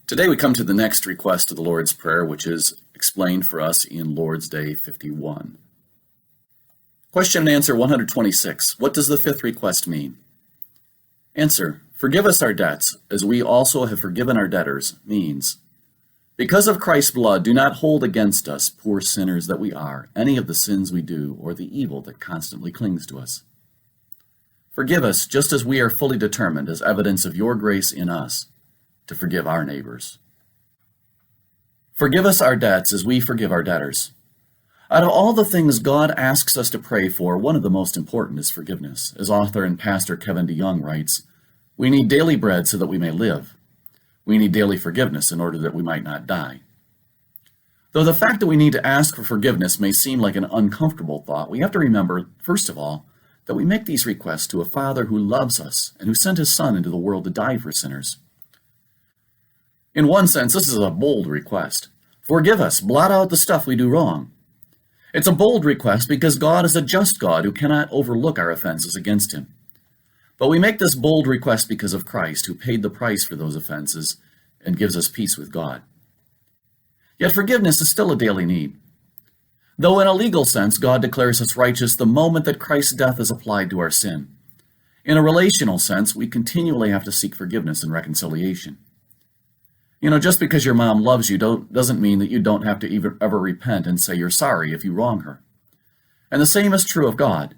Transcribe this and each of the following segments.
Today we come to the next request of the Lord's Prayer, which is explained for us in Lord's Day 51. Question and answer 126. What does the fifth request mean? Answer. Forgive us our debts, as we also have forgiven our debtors, means, because of Christ's blood, do not hold against us, poor sinners that we are, any of the sins we do or the evil that constantly clings to us. Forgive us just as we are fully determined, as evidence of your grace in us, to forgive our neighbors. Forgive us our debts as we forgive our debtors. Out of all the things God asks us to pray for, one of the most important is forgiveness. As author and pastor Kevin DeYoung writes, we need daily bread so that we may live. We need daily forgiveness in order that we might not die. Though the fact that we need to ask for forgiveness may seem like an uncomfortable thought, we have to remember, first of all, that we make these requests to a Father who loves us and who sent his Son into the world to die for sinners. In one sense, this is a bold request. Forgive us, blot out the stuff we do wrong. It's a bold request because God is a just God who cannot overlook our offenses against him. But we make this bold request because of Christ, who paid the price for those offenses and gives us peace with God. Yet forgiveness is still a daily need. Though in a legal sense, God declares us righteous the moment that Christ's death is applied to our sin. In a relational sense, we continually have to seek forgiveness and reconciliation. Just because your mom loves you doesn't mean that you don't have to ever repent and say you're sorry if you wrong her. And the same is true of God.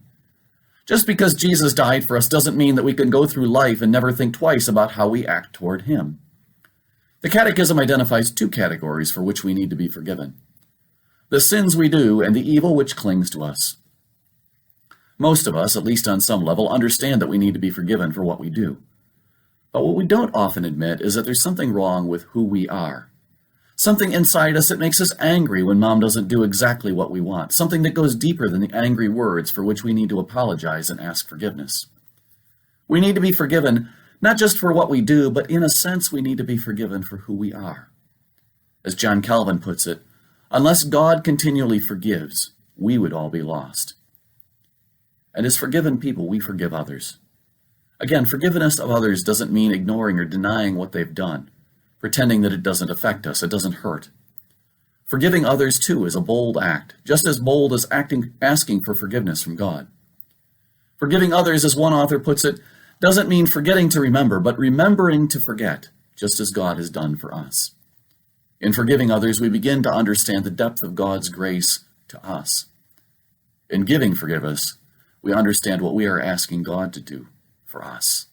Just because Jesus died for us doesn't mean that we can go through life and never think twice about how we act toward him. The Catechism identifies two categories for which we need to be forgiven: the sins we do and the evil which clings to us. Most of us, at least on some level, understand that we need to be forgiven for what we do. But what we don't often admit is that there's something wrong with who we are. Something inside us that makes us angry when Mom doesn't do exactly what we want. Something that goes deeper than the angry words for which we need to apologize and ask forgiveness. We need to be forgiven not just for what we do, but in a sense we need to be forgiven for who we are. As John Calvin puts it, unless God continually forgives, we would all be lost. And as forgiven people, we forgive others. Again, forgiveness of others doesn't mean ignoring or denying what they've done, pretending that it doesn't affect us, it doesn't hurt. Forgiving others, too, is a bold act, just as bold as asking for forgiveness from God. Forgiving others, as one author puts it, doesn't mean forgetting to remember, but remembering to forget, just as God has done for us. In forgiving others, we begin to understand the depth of God's grace to us. In giving forgiveness, we understand what we are asking God to do for us.